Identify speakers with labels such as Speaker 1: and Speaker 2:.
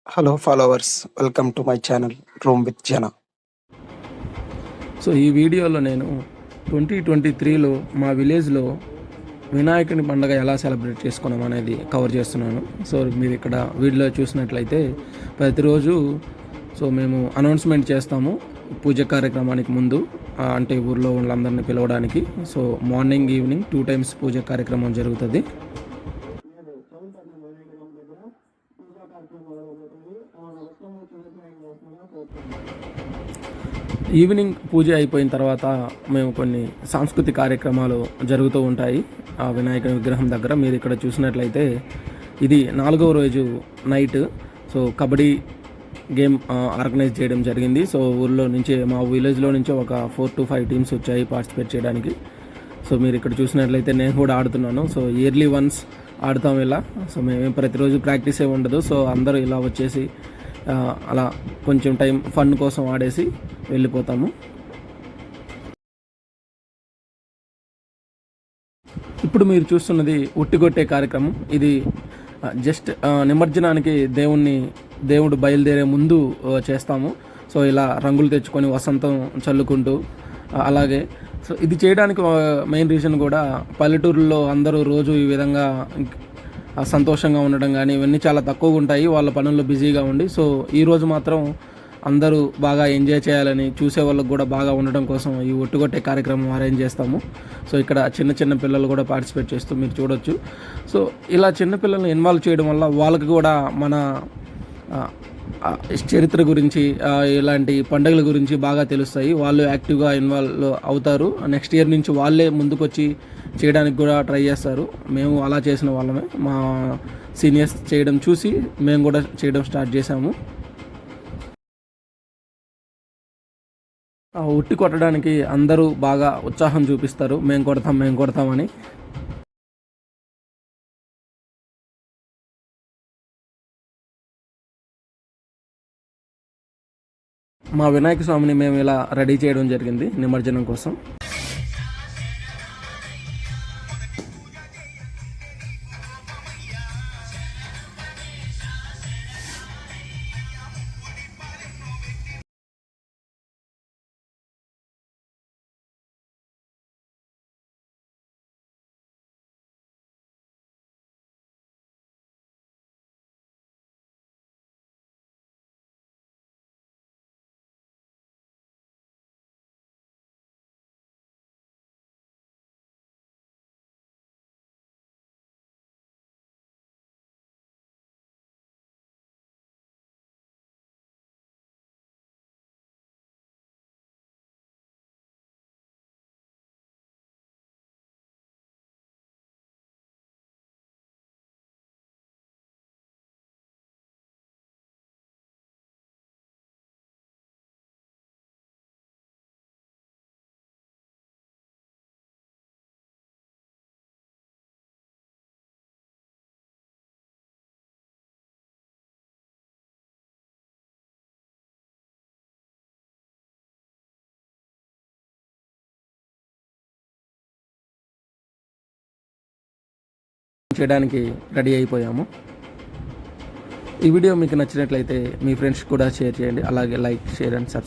Speaker 1: Hello, followers. Welcome to my channel, Room with Jana.
Speaker 2: So ఈ వీడియోలో నేను 2023లో మా విలేజ్లో వినాయకుని పండుగ ఎలా సెలబ్రేట్ చేసుకున్నాం అనేది కవర్ చేస్తున్నాను. సో మీరు ఇక్కడ వీడియోలో చూసినట్లయితే ప్రతిరోజు మేము అనౌన్స్మెంట్ చేస్తాము పూజ కార్యక్రమానికి ముందు, అంటే ఊర్లో వాళ్ళందరినీ పిలవడానికి. సో మార్నింగ్ ఈవినింగ్ 2 టైమ్స్ పూజ కార్యక్రమం జరుగుతుంది. ఈవినింగ్ పూజ అయిపోయిన తర్వాత మేము కొన్ని సాంస్కృతిక కార్యక్రమాలు జరుగుతూ ఉంటాయి ఆ వినాయకుని విగ్రహం దగ్గర. మీరు ఇక్కడ చూసినట్లయితే ఇది 4వ రోజు night. So kabaddi game organise చేయడం జరిగింది. సో ఊళ్ళో నుంచి, మా విలేజ్లో నుంచి ఒక 4 to 5 టీమ్స్ వచ్చాయి పార్టిసిపేట్ చేయడానికి. సో మీరు ఇక్కడ చూసినట్లయితే నేను కూడా ఆడుతున్నాను. సో ఇయర్లీ వన్స్ ఆడుతాం ఇలా. సో మేము ప్రతిరోజు ప్రాక్టీస్ ఏ ఉండదు. సో అందరూ ఇలా వచ్చేసి అలా కొంచెం టైం ఫన్ కోసం ఆడేసి వెళ్ళిపోతాము. ఇప్పుడు మీరు చూస్తున్నది ఉట్టిగొట్టే కార్యక్రమం. ఇది జస్ట్ నిమజ్జనానికి దేవుడు బయలుదేరే ముందు చేస్తాము. సో ఇలా రంగులు తెచ్చుకొని వసంతం చల్లుకుంటూ అలాగే. సో ఇది చేయడానికి మెయిన్ రీజన్ కూడా పల్లెటూరులో అందరూ రోజు ఈ విధంగా సంతోషంగా ఉండడం కానీ ఇవన్నీ చాలా తక్కువగా ఉంటాయి, వాళ్ళ పనుల్లో బిజీగా ఉండి. సో ఈరోజు మాత్రం అందరూ బాగా ఎంజాయ్ చేయాలని, చూసే వాళ్ళకు కూడా బాగా ఉండడం కోసం ఈ ఒట్టుగొట్టే కార్యక్రమం అరేంజ్ చేస్తాము. సో ఇక్కడ చిన్న పిల్లలు కూడా పార్టిసిపేట్ చేస్తూ మీరు చూడొచ్చు. సో ఇలా చిన్న పిల్లల్ని ఇన్వాల్వ్ చేయడం వల్ల వాళ్ళకి కూడా మన చరిత్ర గురించి, ఇలాంటి పండుగల గురించి బాగా తెలుస్తాయి. వాళ్ళు యాక్టివ్గా ఇన్వాల్వ్ అవుతారు. నెక్స్ట్ ఇయర్ నుంచి వాళ్ళే ముందుకొచ్చి చేయడానికి కూడా ట్రై చేస్తారు. మేము అలా చేసిన వాళ్ళమే. మా సీనియర్స్ చేయడం చూసి మేము కూడా చేయడం స్టార్ట్ చేసాము. ఉట్టి కొట్టడానికి అందరూ బాగా ఉత్సాహం చూపిస్తారు, మేము కొడతామని. మా వినాయక స్వామిని మేము ఇలా రెడీ చేయడం జరిగింది నిమజ్జనం కోసం. చేయడానికి రెడీ అయిపోయాము. ఈ వీడియో మీకు నచ్చినట్లయితే మీ ఫ్రెండ్స్ కూడా షేర్ చేయండి. అలాగే లైక్, షేర్ అండ్ సబ్స్క్రైబ్.